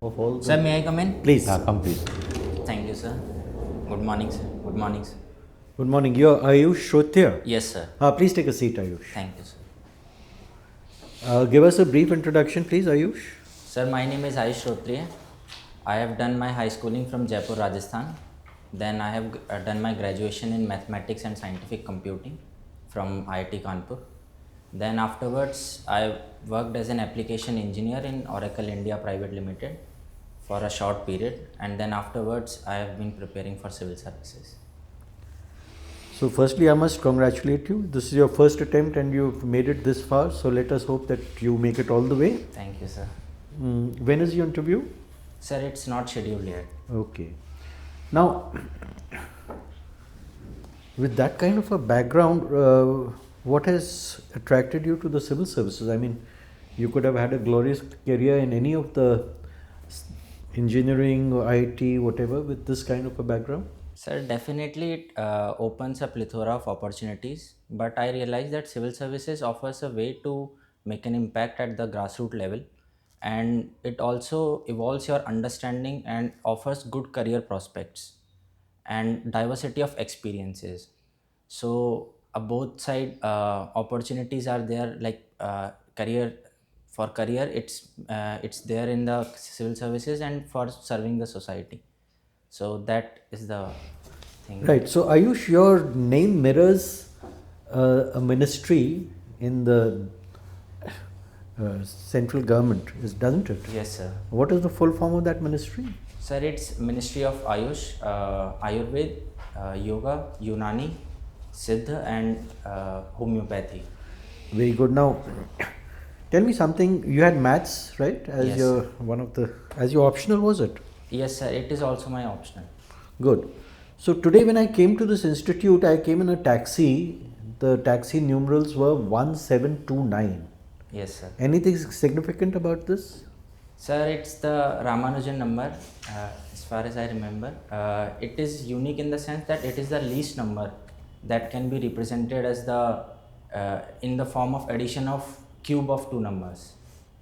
of all. Sir, may I come in? Please. Come please. Thank you, sir. Good morning, sir. Good morning, sir. Good morning. You're Ayush Shrotia. Yes, sir. Please take a seat, Ayush. Thank you, sir. Give us a brief introduction, please, Ayush. Sir, my name is AYUSH Shrotriya. I have done my high schooling from Jaipur, Rajasthan. Then I have done my graduation in mathematics and scientific computing from IIT Kanpur. Then afterwards, I worked as an application engineer in Oracle India Private Limited for a short period. And then afterwards, I have been preparing for civil services. So, firstly, I must congratulate you. This is your first attempt and you've made it this far. So, let us hope that you make it all the way. Thank you, sir. When is your interview? Sir, it's not scheduled yet. Okay. Now, with that kind of a background, what has attracted you to the civil services? I mean, you could have had a glorious career in any of the engineering or IT, whatever, with this kind of a background. Sir, definitely it opens a plethora of opportunities, but I realize that civil services offers a way to make an impact at the grassroots level, and it also evolves your understanding and offers good career prospects and diversity of experiences. So both side opportunities are there, like career for career it's there in the civil services and for serving the society. So that is the thing. Right. So, Ayush, your name mirrors a ministry in the central government, doesn't it? Yes, sir. What is the full form of that ministry? Sir, it's Ministry of Ayush, Ayurved, Yoga, Unani, Siddha and Homeopathy. Very good. Now, tell me something. You had maths, right? As Yes. your one of the as your optional, was it? Yes, sir. It is also my optional. Good. So today, when I came to this institute, I came in a taxi. The taxi numerals were 1729. Yes, sir. Anything significant about this? Sir, it's the Ramanujan number, as far as I remember. It is unique in the sense that it is the least number that can be represented as the in the form of addition of cube of two numbers.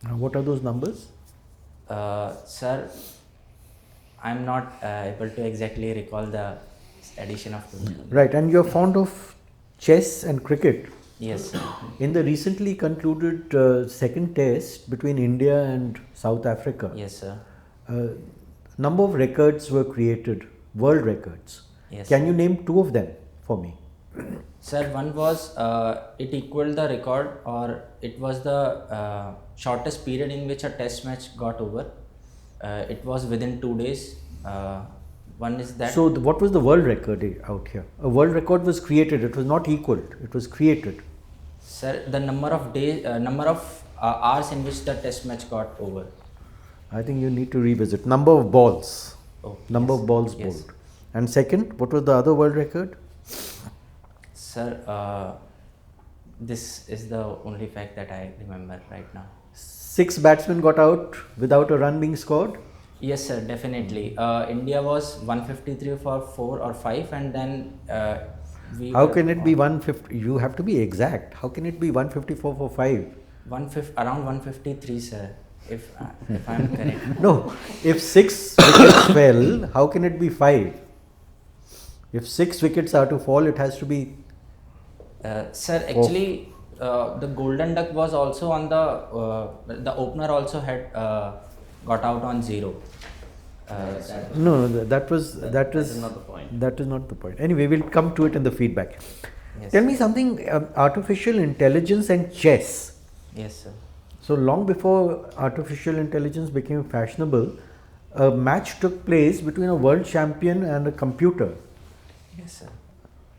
What are those numbers? Sir, I'm not able to exactly recall the addition of two numbers. Right, and you're fond of chess and cricket. Yes, sir. In the recently concluded second test between India and South Africa, Yes, sir. number of records were created, world records. Yes. Can you name two of them for me? Sir, one was it equaled the record, or it was the shortest period in which a test match got over. It was within 2 days. One is that. So, what was the world record out here? A world record was created. It was not equaled. It was created. Sir, the number of days, number of hours in which the test match got over. I think you need to revisit. Number of balls. Oh, Number yes, of balls yes. bowled. And second, what was the other world record? Sir, this is the only fact that I remember right now. 6 batsmen got out without a run being scored. Yes, sir, definitely. India was 153 for 4 or 5, and then we. How were can it on be 150? You have to be exact. How can it be 154 for 5? around 153, sir, if I'm correct. No, if 6 wickets fell, how can it be 5? If 6 wickets are to fall, it has to be. Sir, actually, the golden duck was also on the opener also had got out on 0. No, that is That is not the point. That is not the point. Anyway, we'll come to it in the feedback. Yes. Tell me something. Artificial intelligence and chess. Yes, sir. So long before artificial intelligence became fashionable, a match took place between a world champion and a computer. Yes, sir.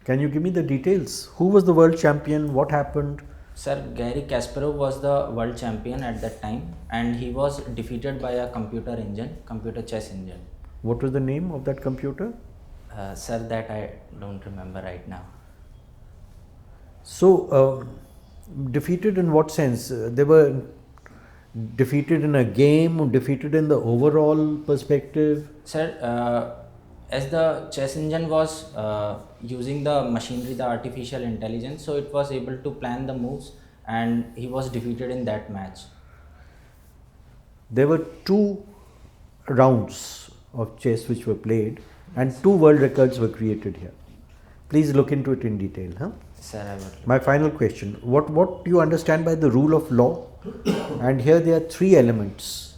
Can you give me the details? Who was the world champion? What happened? Sir, Garry Kasparov was the world champion at that time, and he was defeated by a computer chess engine. What was the name of that computer? Sir, that I don't remember right now. So, defeated in what sense? They were defeated in a game or defeated in the overall perspective? Sir, as the chess engine was using the machinery, the artificial intelligence, so it was able to plan the moves, and he was defeated in that match. There were two rounds of chess which were played, and 2 world records were created here. Please look into it in detail. Huh? Sir, I would. My final question: what do you understand by the rule of law? And here there are 3 elements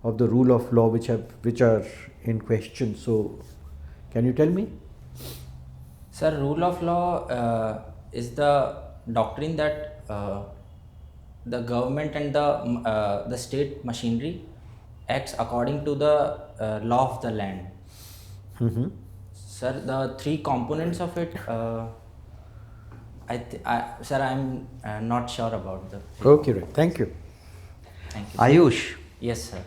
of the rule of law which are in question. So, can you tell me? Sir, rule of law is the doctrine that the government and the state machinery acts according to the law of the land. Sir, the 3 components of it, sir, I'm not sure about the. Okay, right. Thank you. Thank you. Ayush, Yes, sir.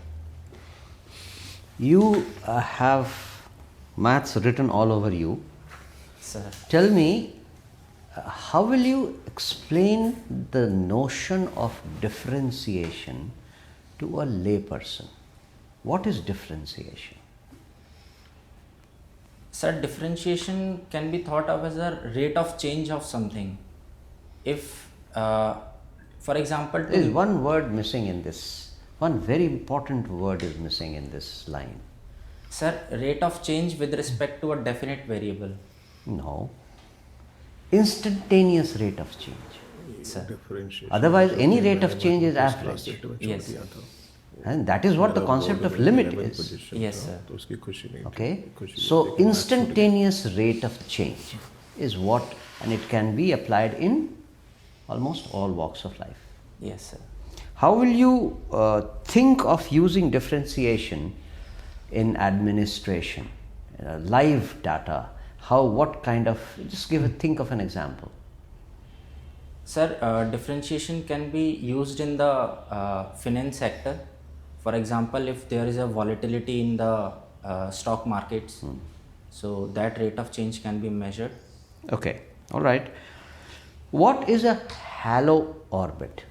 you have maths written all over you. Sir. Tell me, how will you explain the notion of differentiation to a layperson? What is differentiation? Sir, differentiation can be thought of as a rate of change of something. If, for example, There is one word missing in this. One very important word is missing in this line. sir, rate of change with respect to a definite variable. No. Instantaneous rate of change. Sir. Otherwise, any rate of change is average. Yes. And that is what the concept of limit is. Yes, sir. Okay? So, instantaneous rate of change is what, and it can be applied in almost all walks of life. Yes, sir. How will you think of using differentiation in administration, live data? What kind of, just think of an example. Sir, differentiation can be used in the finance sector. For example, if there is a volatility in the stock markets, so that rate of change can be measured. Okay, all right. What is a halo orbit?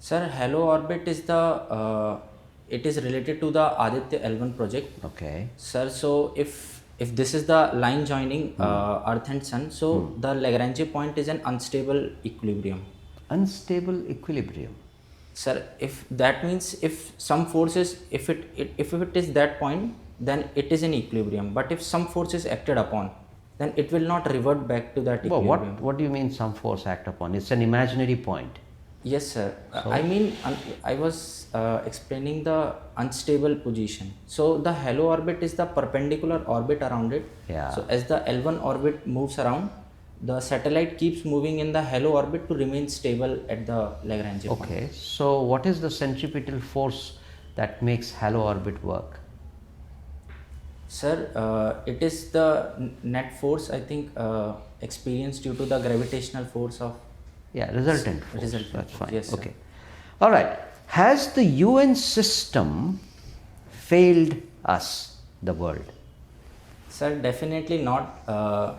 Sir, halo orbit is the it is related to the Aditya L1 project. Okay. Sir, so if this is the line joining Earth and Sun, so the Lagrange point is an unstable equilibrium. Unstable equilibrium. Sir, if that means if some forces, if it is that point, then it is in equilibrium. But if some force is acted upon, then it will not revert back to that Well, equilibrium. what do you mean some force act upon? It's an imaginary point. Yes, sir. I mean, I was explaining the unstable position. So the halo orbit is the perpendicular orbit around it. Yeah. So as the L1 orbit moves around, the satellite keeps moving in the halo orbit to remain stable at the Lagrange point. Okay. So what is the centripetal force that makes halo orbit work? Sir, it is the net force, I think, experienced due to the gravitational force of. Yeah, resultant force. Resultant That's force, fine. yes, sir. Okay. All right. Has the UN system failed us, the world? Sir, definitely not.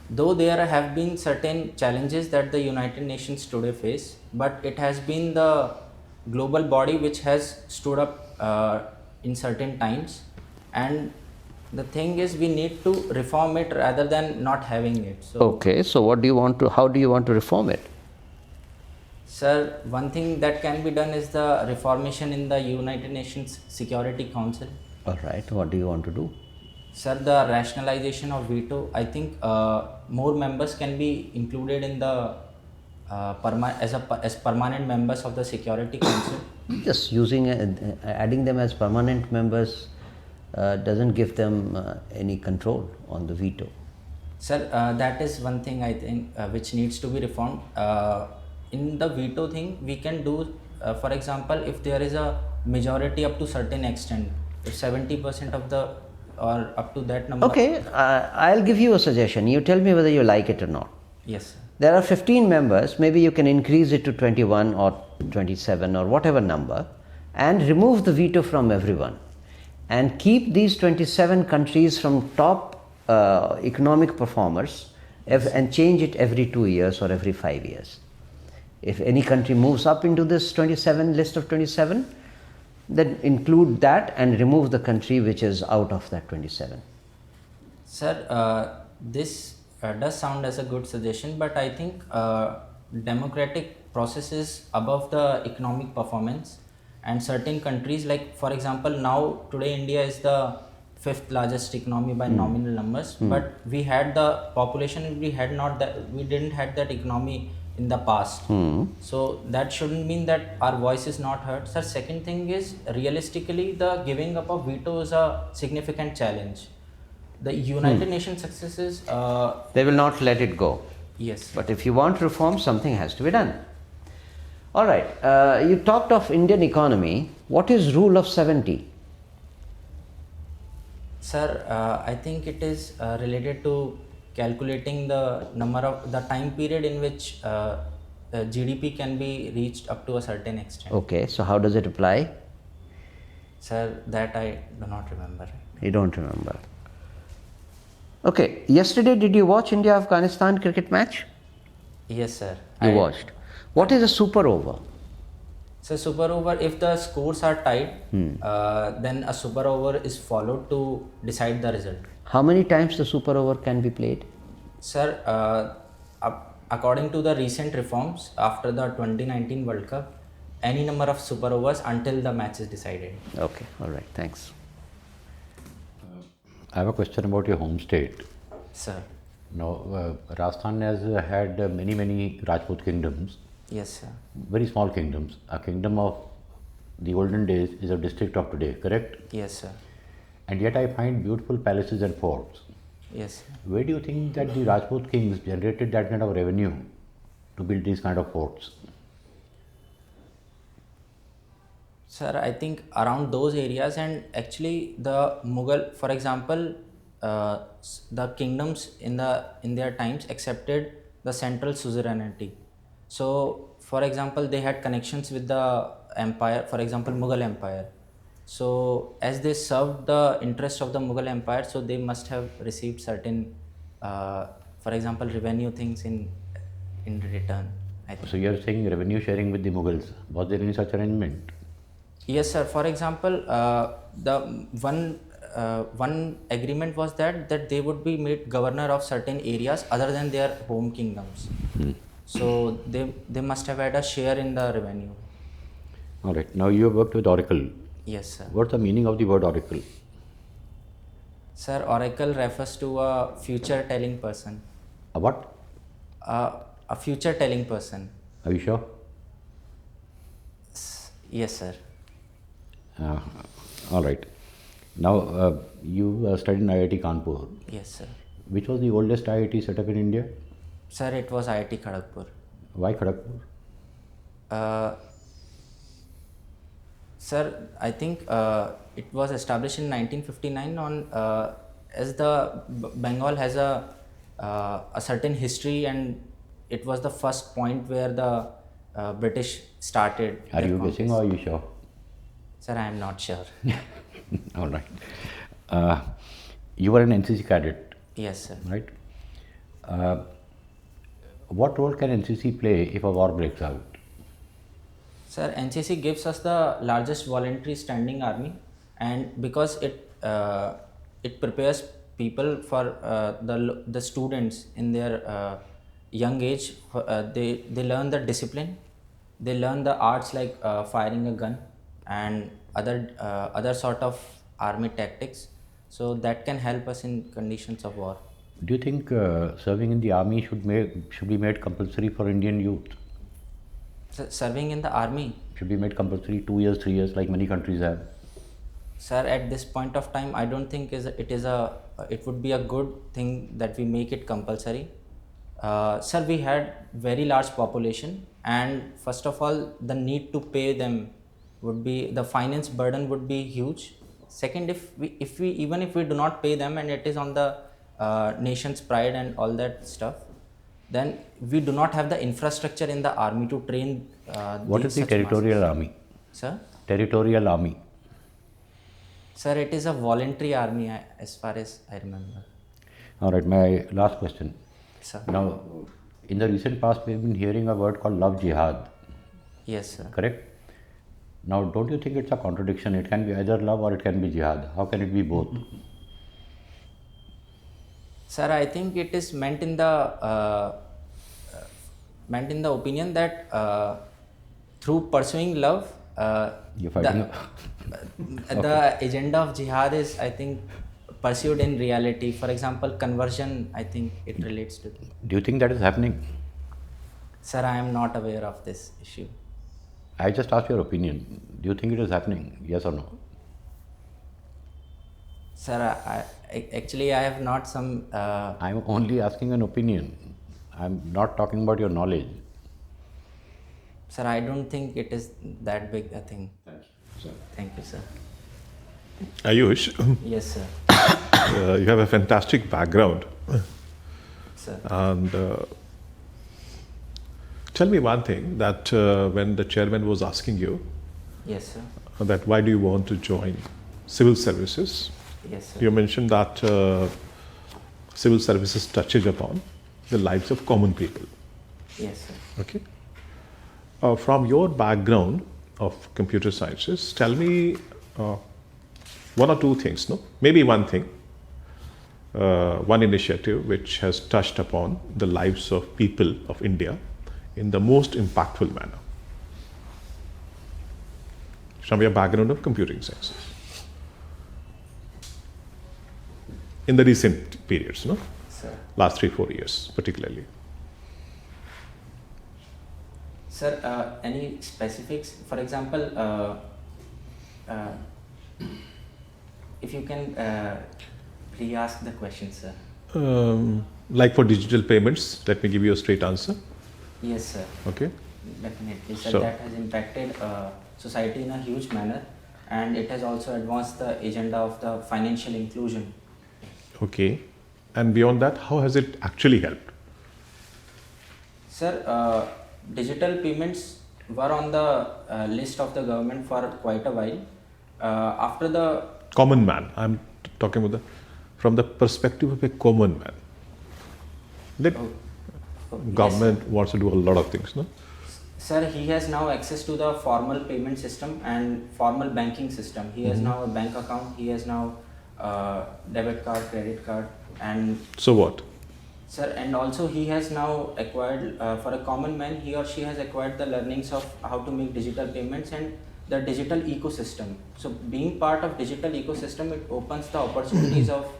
Though there have been certain challenges that the United Nations today face, but it has been the global body which has stood up in certain times, and the thing is we need to reform it rather than not having it. So, Okay. So how do you want to reform it? sir, one thing that can be done is the reformation in the United Nations Security Council. All right. What do you want to do? Sir, the rationalization of veto, I think more members can be included in the as permanent members of the Security Council. Just adding them as permanent members doesn't give them any control on the veto. Sir, that is one thing I think which needs to be reformed. In the veto thing, we can do, for example, if there is a majority up to certain extent, if 70% of the or up to that number. Okay, I'll give you a suggestion. You tell me whether you like it or not. Yes, sir. There are 15 members, maybe you can increase it to 21 or 27 or whatever number and remove the veto from everyone and keep these 27 countries from top economic performers and change it every 2 years or every 5 years. If any country moves up into this 27 list of 27, then include that and remove the country which is out of that 27. Sir, this does sound as a good suggestion, but I think democratic process is above the economic performance, and certain countries, like for example, now today India is the fifth largest economy by nominal numbers, but we had the population, we didn't had that economy in the past. So that shouldn't mean that our voice is not heard. Sir, second thing is, realistically the giving up of veto is a significant challenge. The United Nations successes, They will not let it go. yes, But if you want reform, something has to be done. All right. You talked of Indian economy. What is rule of 70? sir, I think it is related to calculating the number of the time period in which GDP can be reached up to a certain extent. Okay. So how does it apply? Sir, that I do not remember. You don't remember. Okay. Yesterday, did you watch India-Afghanistan cricket match? Yes, sir. You watched. What is a super over? So super over, if the scores are tied, then a super over is followed to decide the result. How many times the super over can be played? Sir, according to the recent reforms after the 2019 World Cup, any number of super overs until the match is decided. Okay. All right. Thanks. I have a question about your home state. Sir. Now, Rajasthan has had many Rajput kingdoms, Yes, sir. very small kingdoms. A kingdom of the olden days is a district of today, correct? Yes, sir. And yet I find beautiful palaces and forts. Yes, sir. Where do you think that the Rajput kings generated that kind of revenue to build these kind of forts? Sir, I think around those areas, and actually the Mughal, for example, the kingdoms in their times accepted the central suzerainty. So, for example, they had connections with the empire, for example, Mughal Empire. So, as they served the interests of the Mughal Empire, so they must have received certain, for example, revenue things in return, I think. So you are saying revenue sharing with the Mughals. Was there any such arrangement? Yes, sir. For example, the one agreement was that they would be made governor of certain areas other than their home kingdoms. So they must have had a share in the revenue. All right. Now you have worked with Oracle. Yes, sir. What's the meaning of the word Oracle? Sir, Oracle refers to a future telling person. A what? A future telling person. Are you sure? Yes, sir. All right. Now you studied in IIT Kanpur. Yes, sir. Which was the oldest IIT set up in India? Sir, it was IIT Kharagpur. Why Kharagpur? Sir, I think it was established in 1959 on as the Bengal has a certain history, and it was the first point where the British started. Are their you conquest. guessing or are you sure? Sir, I am not sure. All right. You were an NCC cadet, Yes, sir. right? What role can NCC play if a war breaks out? Sir, NCC gives us the largest voluntary standing army, and because it prepares people for the students in their young age. They learn the discipline, they learn the arts like firing a gun and other sort of army tactics. So that can help us in conditions of war. Do you think serving in the army should be made compulsory for Indian youth? Serving in the army, Should be made compulsory 2 years, 3 years, like many countries have. sir, at this point of time, I don't think it would be a good thing that we make it compulsory. Sir, we had very large population, and first of all, the need to pay them would be, the finance burden would be huge. Second, if we do not pay them, and it is on the nation's pride and all that stuff, then we do not have the infrastructure in the army to train. What is the territorial army? Sir? Territorial army. Sir, it is a voluntary army as far as I remember. All right, my last question. Sir? Now, in the recent past, we've been hearing a word called love jihad, Yes, sir. correct? Now, don't you think it's a contradiction? It can be either love or it can be jihad. How can it be both? Sir, I think it is meant in the opinion that through pursuing love, You're fighting. The agenda of jihad is, I think, pursued in reality. For example, conversion, I think it relates to. Do you think that is happening? Sir, I am not aware of this issue. I just asked your opinion. Do you think it is happening? Yes or no? Sir, actually I have not some. I'm only asking an opinion. I'm not talking about your knowledge. Sir, I don't think it is that big a thing. Thank you. Thank you, sir. Ayush, Yes, sir. you have a fantastic background. Sir. And tell me one thing, that when the chairman was asking you Yes, sir. that why do you want to join civil services, Yes, sir. you mentioned that civil services touches upon the lives of common people. Yes, sir. Okay. From your background of computer sciences, tell me one or two things, no? Maybe one thing, one initiative which has touched upon the lives of people of India in the most impactful manner. From your background of computing sciences. In the recent periods, no? Sir. Last 3-4 years, particularly. Sir, any specifics? For example, if you can re-ask the question, sir. Like for digital payments, let me give you a straight answer. Yes, sir. Okay. Definitely, sir. Sure. That has impacted society in a huge manner, and it has also advanced the agenda of the financial inclusion. Okay. And beyond that, how has it actually helped? Sir, digital payments were on the list of the government for quite a while. After the Common man. I'm talking about from the perspective of a common man. Let government wants to do a lot of things, no? Sir, he has now access to the formal payment system and formal banking system. He has now a bank account. He has now debit card, credit card, and So what? sir, and also he has now acquired, for a common man, he or she has acquired the learnings of how to make digital payments and the digital ecosystem. So being part of digital ecosystem, it opens the opportunities of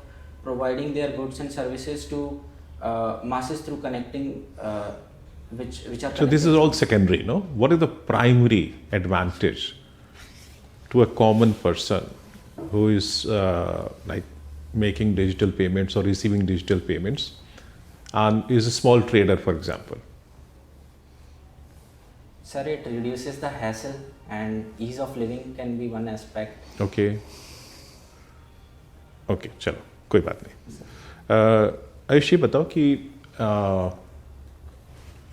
providing their goods and services to masses through connecting, which are So connected. this is all secondary, no? What is the primary advantage to a common person who is like making digital payments or receiving digital payments and is a small trader, for example? Sir, it reduces the hassle and ease of living can be one aspect. Okay. Okay, चलो कोई बात नहीं. आयुष ये बताओ कि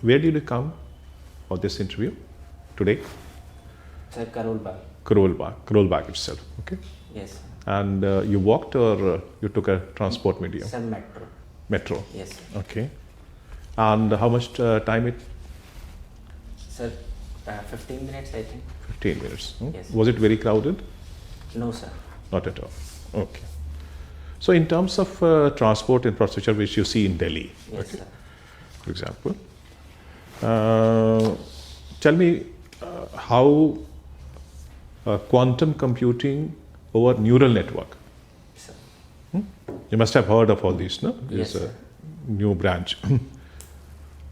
where did you come for this interview today? Sir, Karol Bagh. Karol Bagh itself. Okay. Yes, sir. And you walked or you took a transport medium? Sir, metro. Metro. Yes, sir. Okay. And how much time it? Sir, 15 minutes, I think. 15 minutes. Hmm? Yes. Was it very crowded? No, sir. Not at all. Okay. So in terms of transport infrastructure which you see in Delhi, Yes, okay, sir. for example, tell me how quantum computing over neural network. Sir. You must have heard of all these, no? Yes, It's a sir. new branch.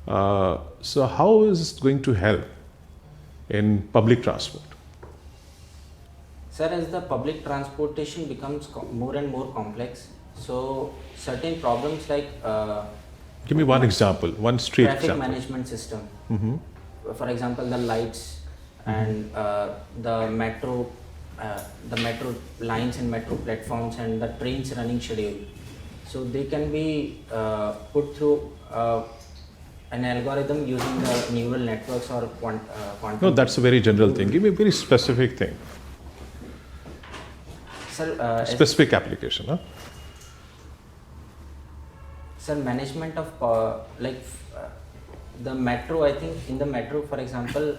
So how is it going to help in public transport? Sir, as the public transportation becomes more and more complex, so certain problems like Give me one example, one street traffic example. management system, for example, the lights and the metro lines and metro platforms and the trains running schedule. So they can be put through an algorithm using the neural networks or quantum. No, that's a very general thing. Give me a very specific thing, Sir, specific application. Huh? Sir, management of the metro, I think in the metro, for example,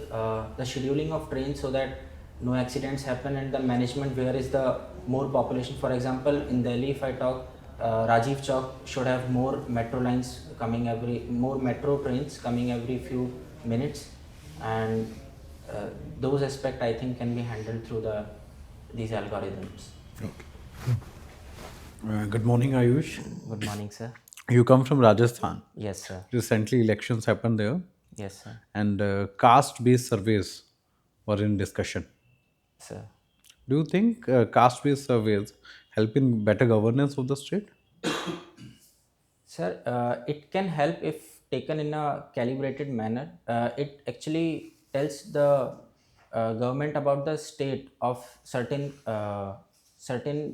the scheduling of trains so that no accidents happen and the management where is the more population. For example, in Delhi, if I talk, Rajiv Chowk should have more metro lines coming more metro trains coming every few minutes, and those aspects I think can be handled through these algorithms. Good morning, Ayush. Good morning, sir. You come from Rajasthan. Yes, sir. Recently, elections happened there, Yes, sir. and caste-based surveys were in discussion. Sir. Do you think caste-based surveys help in better governance of the state? Sir, it can help if taken in a calibrated manner. It actually tells the government about the state of certain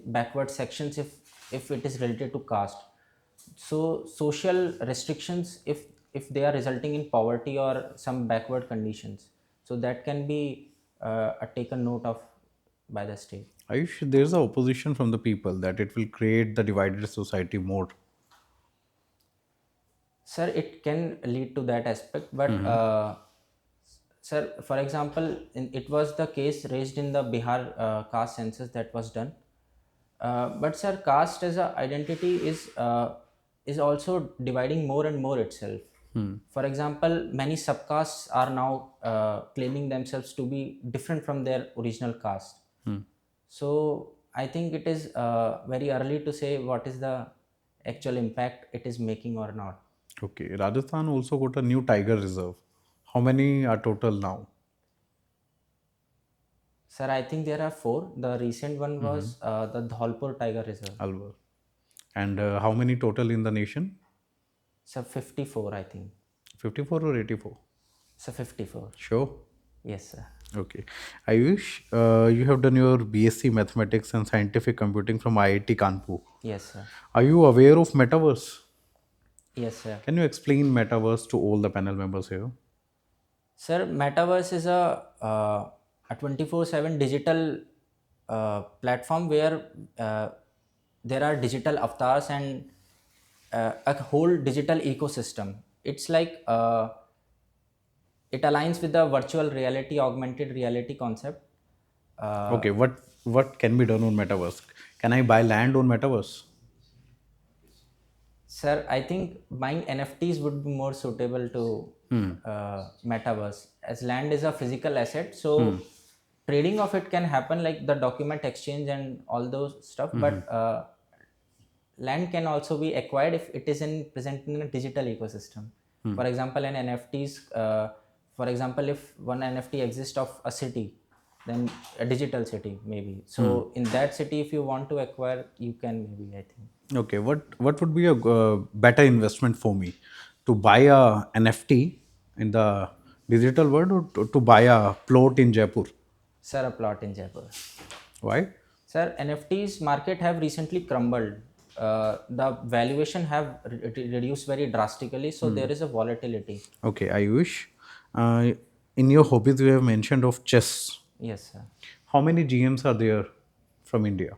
backward sections if it is related to caste. So social restrictions if they are resulting in poverty or some backward conditions, so that can be taken note of by the state. Ayush, there's a opposition from the people that it will create the divided society more. Sir, it can lead to that aspect, but sir, for example, it was the case raised in the Bihar caste census that was done. But sir, caste as a identity is also dividing more and more itself. For example, many subcastes are now claiming themselves to be different from their original caste. So I think it is very early to say what is the actual impact it is making or not. Okay, Rajasthan also got a new tiger reserve. How many are total now? Sir, I think there are 4. The recent one was the Dholpur Tiger Reserve. Alwar. And how many total in the nation? Sir, 54, I think. 54 or 84? Sir, 54. Sure. Yes, sir. Okay. Ayush, you have done your BSc Mathematics and Scientific Computing from IIT Kanpur. Yes, sir. Are you aware of Metaverse? Yes, sir. Can you explain Metaverse to all the panel members here? Sir, Metaverse is a 24/7 digital platform where there are digital avatars and a whole digital ecosystem. It's like it aligns with the virtual reality, augmented reality concept. Okay, what can be done on Metaverse? Can I buy land on Metaverse? Sir, I think buying NFTs would be more suitable to Metaverse, as land is a physical asset. So trading of it can happen, like the document exchange and all those stuff. But land can also be acquired if it is present in a digital ecosystem. For example, in NFTs, for example, if one NFT exists of a city, then a digital city maybe. So in that city, if you want to acquire, you can maybe, I think. Okay, what would be a better investment for me? To buy a NFT in the digital world or to buy a plot in Jaipur? Sir, a plot in Jaipur. Why? Sir, NFTs market have recently crumbled. The valuation have reduced very drastically, so there is a volatility. Okay, Ayush, in your hobbies you have mentioned of chess. Yes, sir. How many GMs are there from India?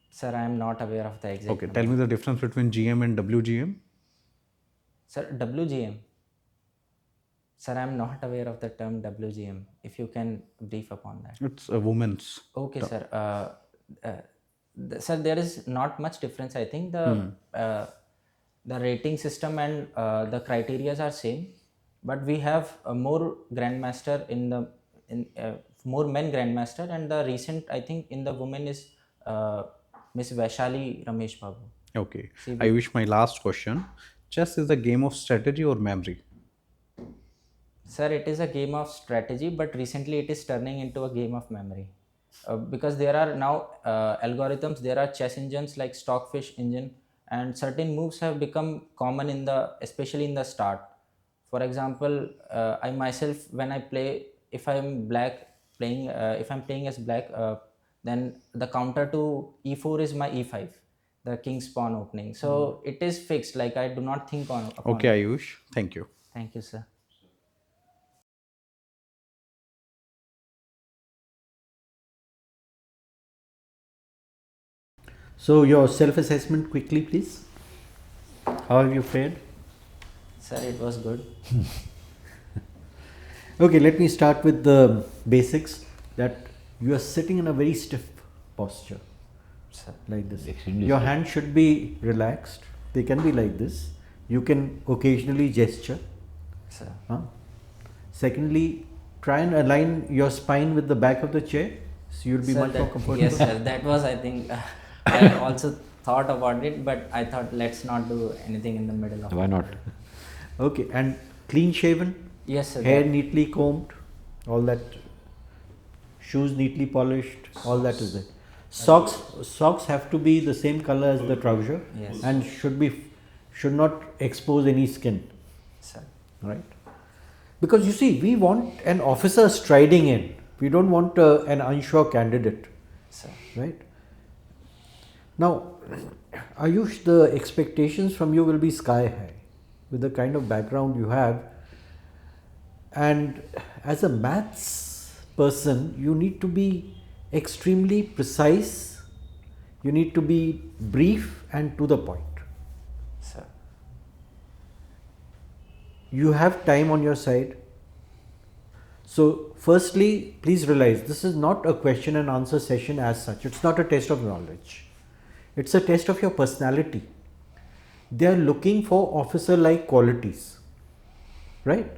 Sir, I am not aware of the exact. Okay, tell me the difference between GM and WGM. Sir, WGM. Sir, I am not aware of the term WGM. If you can brief upon that. It's a woman's. Okay, sir. Sir, there is not much difference. I think the rating system and the criterias are same, but we have more grandmaster more men grandmaster, and the recent, I think, in the women is Miss Vaishali Ramesh Babu. Okay, Ayush, my last question. Chess is a game of strategy or memory? Sir, it is a game of strategy, but recently it is turning into a game of memory. Because there are now algorithms, there are chess engines like Stockfish engine, and certain moves have become common especially in the start. For example, I myself, when I play, if I'm playing as black, then the counter to e4 is my e5, the king's pawn opening. So it is fixed. Like, I do not think upon Okay, it. Ayush, thank you. Thank you, sir. So your self-assessment quickly, please. How have you fared? Sir, it was good. Okay, let me start with the basics. That you are sitting in a very stiff posture, Sir. like this. Extremely Your stiff. hands should be relaxed. They can be like this. You can occasionally gesture. Sir. Huh? Secondly, try and align your spine with the back of the chair, so you'll be Sir, much more comfortable. yes, sir. That was, I think, I also thought about it, but I thought let's not do anything in the middle of Why it. not? Okay, and clean shaven, Yes, sir. hair that- neatly combed, all that, shoes neatly polished, all that is there. Socks have to be the same color as the trouser, Yes. and should not expose any skin, Sir. right? Because you see, we want an officer striding in. We don't want an unsure candidate, Sir. right? Now, Ayush, the expectations from you will be sky high with the kind of background you have. And as a maths person, you need to be extremely precise, you need to be brief and to the point. Sir. You have time on your side. So, firstly, please realize this is not a question and answer session as such. It's not a test of knowledge. It's a test of your personality. They are looking for officer-like qualities, right?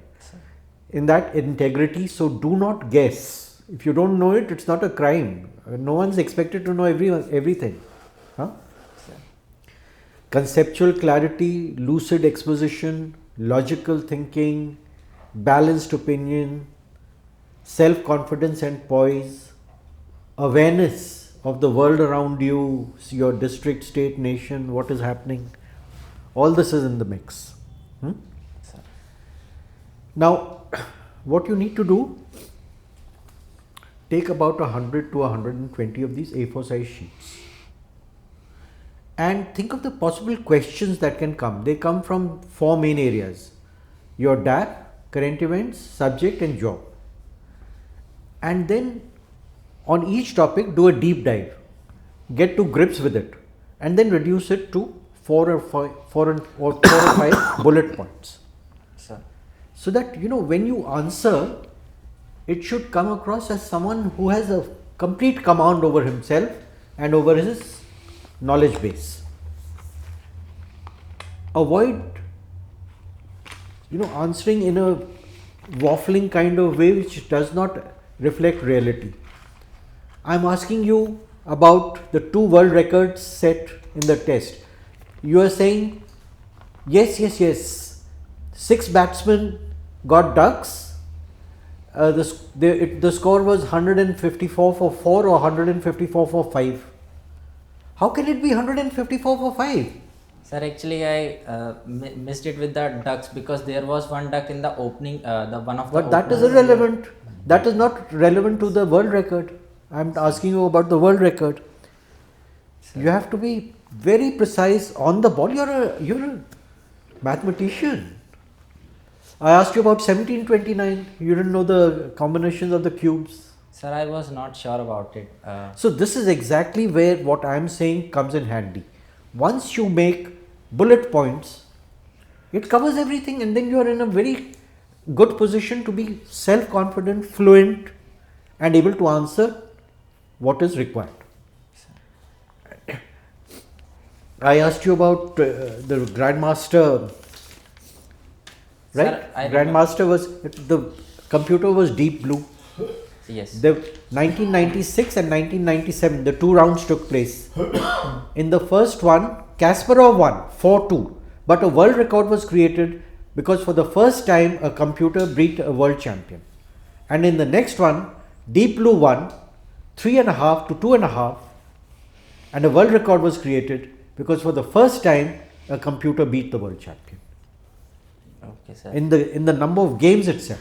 In that integrity. So, do not guess. If you don't know it, it's not a crime. No one's expected to know everything. Huh? Conceptual clarity, lucid exposition, logical thinking, balanced opinion, self-confidence and poise, awareness of the world around you, your district, state, nation, what is happening. All this is in the mix. Now, what you need to do, take about 100 to 120 of these A4 size sheets and think of the possible questions that can come. They come from 4 main areas: your DAP, current events, subject and job. And then on each topic do a deep dive, get to grips with it, and then reduce it to 4 or 5 bullet points. Sir. So that when you answer, it should come across as someone who has a complete command over himself and over his knowledge base. Avoid answering in a waffling kind of way which does not reflect reality. I am asking you about the 2 world records set in the test. You are saying yes, 6 batsmen got ducks. The score was 154 for 4 or 154 for 5. How can it be 154 for 5? Sir, actually, I missed it with the ducks because there was one duck in the opening, the one of the. But that is openers. irrelevant. That is not relevant to the world record. I am asking you about the world record. You have to be very precise on the ball. You're a mathematician. I asked you about 1729. You didn't know the combinations of the cubes. Sir, I was not sure about it. So this is exactly where what I am saying comes in handy. Once you make bullet points, it covers everything, and then you are in a very good position to be self-confident, fluent, and able to answer what is required. I asked you about the Grandmaster, right? Sir, I Grandmaster the computer was deep blue. Yes. The 1996 and 1997, the 2 rounds took place. In the first one, Kasparov won 4-2, but a world record was created because for the first time a computer beat a world champion. And in the next one, Deep Blue won 3.5 to 2.5, and a world record was created because for the first time a computer beat the world champion Okay, sir. in the number of games itself.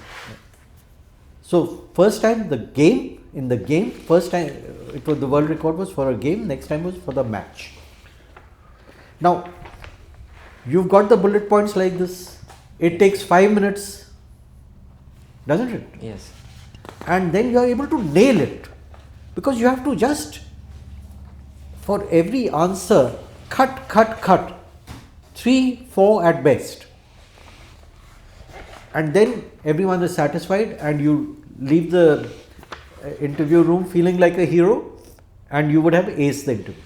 So first time first time it was the world record was for a game, next time was for the match. Now you've got the bullet points like this. It takes 5 minutes, doesn't it? Yes. And then you are able to nail it, because you have to just, for every answer, cut 3-4 at best, and then everyone is satisfied and you leave the interview room feeling like a hero, and you would have aced the interview.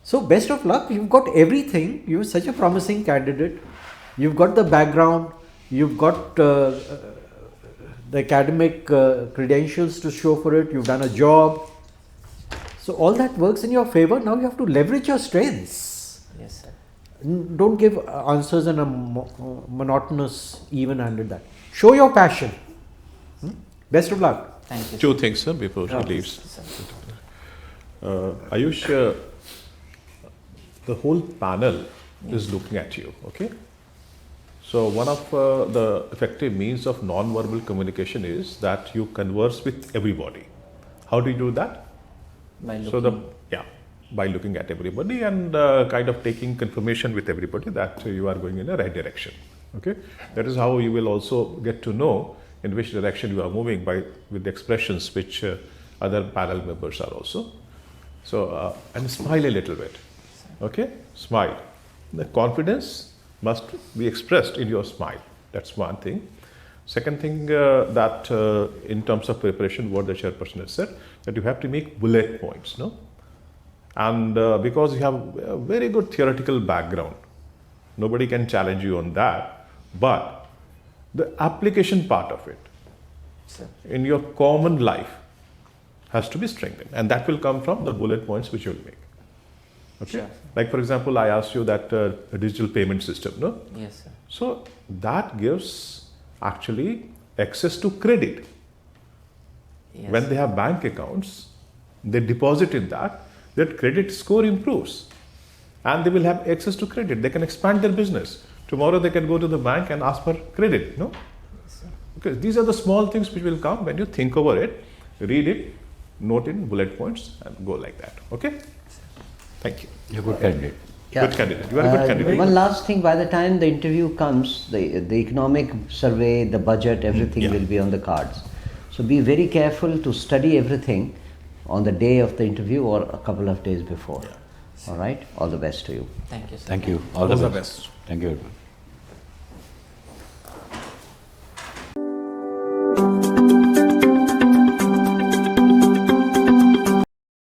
So best of luck. You've got everything. You're such a promising candidate. You've got the background, you've got the academic credentials to show for it, you've done a job. So all that works in your favor. Now you have to leverage your strengths. Yes, sir. Don't give answers in a monotonous, even-handed that. Show your passion. Best of luck. Thank you. Two things, sir, before he leaves. Ayush, the whole panel is looking at you, okay? So one of the effective means of non-verbal communication is that you converse with everybody. How do you do that? By So by looking at everybody and kind of taking confirmation with everybody that you are going in the right direction. Okay, that is how you will also get to know in which direction you are moving with the expressions which other panel members are also. So and smile a little bit. Okay, smile. The confidence must be expressed in your smile. That's one thing. Second thing that in terms of preparation, what the chairperson has said, that you have to make bullet points, no? And because you have a very good theoretical background, nobody can challenge you on that, but the application part of it in your common life has to be strengthened, and that will come from the bullet points which you will make. Okay, Sure. like for example, I asked you that a digital payment system, no? Yes, sir. So that gives actually access to credit. Yes. When they have bank accounts, they deposit in that credit score improves and they will have access to credit. They can expand their business. Tomorrow they can go to the bank and ask for credit, no? Okay, these are the small things which will come when you think over it, read it, note in bullet points and go like that. Okay? Thank you. You're a good candidate. Good candidate. You are a good candidate. One last thing, by the time the interview comes, the economic survey, the budget, everything will be on the cards. So be very careful to study everything on the day of the interview or a couple of days before. All right? All the best to you. Thank you, sir. Thank you. All the best. Thank you.